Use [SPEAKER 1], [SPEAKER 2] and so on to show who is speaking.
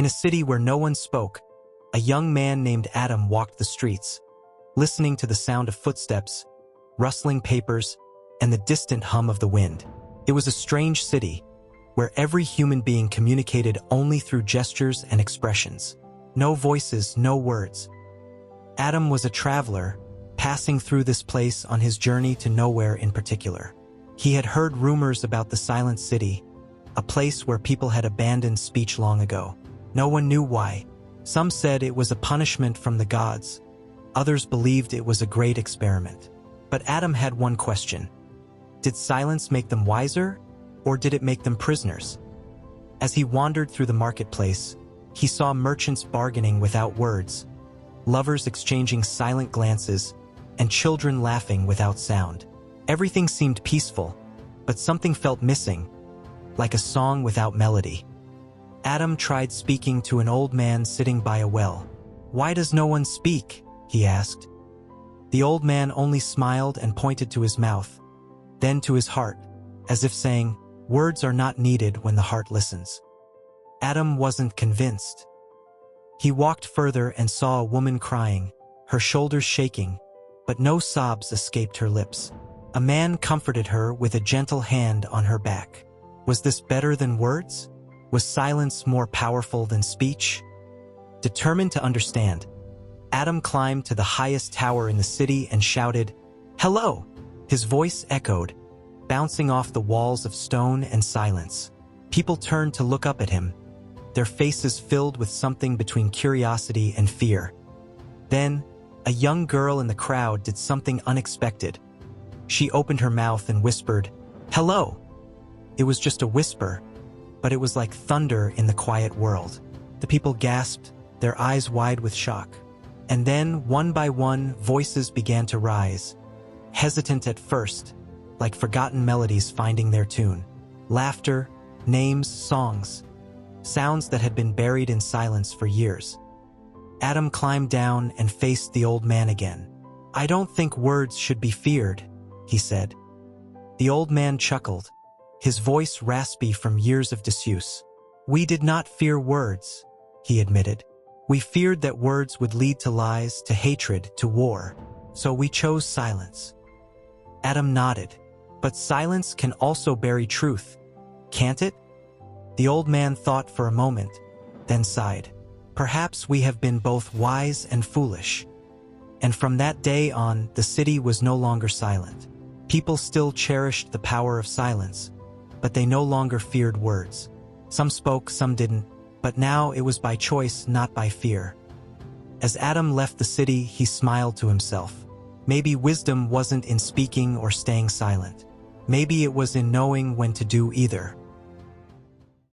[SPEAKER 1] In a city where no one spoke, a young man named Adam walked the streets, listening to the sound of footsteps, rustling papers, and the distant hum of the wind. It was a strange city, where every human being communicated only through gestures and expressions. No voices, no words. Adam was a traveler, passing through this place on his journey to nowhere in particular. He had heard rumors about the Silent City, a place where people had abandoned speech long ago. No one knew why. Some said it was a punishment from the gods. Others believed it was a great experiment. But Adam had one question. Did silence make them wiser, or did it make them prisoners? As he wandered through the marketplace, he saw merchants bargaining without words, lovers exchanging silent glances, and children laughing without sound. Everything seemed peaceful, but something felt missing, like a song without melody. Adam tried speaking to an old man sitting by a well. "Why does no one speak?" he asked. The old man only smiled and pointed to his mouth, then to his heart, as if saying, "Words are not needed when the heart listens." Adam wasn't convinced. He walked further and saw a woman crying, her shoulders shaking, but no sobs escaped her lips. A man comforted her with a gentle hand on her back. Was this better than words? Was silence more powerful than speech? Determined to understand, Adam climbed to the highest tower in the city and shouted, "Hello!" His voice echoed, bouncing off the walls of stone and silence. People turned to look up at him, their faces filled with something between curiosity and fear. Then, a young girl in the crowd did something unexpected. She opened her mouth and whispered, "Hello!" It was just a whisper, but it was like thunder in the quiet world. The people gasped, their eyes wide with shock. And then, one by one, voices began to rise, hesitant at first, like forgotten melodies finding their tune. Laughter, names, songs, sounds that had been buried in silence for years. Adam climbed down and faced the old man again. "I don't think words should be feared," he said. The old man chuckled, his voice raspy from years of disuse. "We did not fear words," he admitted. "We feared that words would lead to lies, to hatred, to war. So we chose silence." Adam nodded. "But silence can also bury truth, can't it?" The old man thought for a moment, then sighed. "Perhaps we have been both wise and foolish." And from that day on, the city was no longer silent. People still cherished the power of silence, but they no longer feared words. Some spoke, some didn't, but now it was by choice, not by fear. As Adam left the city, he smiled to himself. Maybe wisdom wasn't in speaking or staying silent. Maybe it was in knowing when to do either.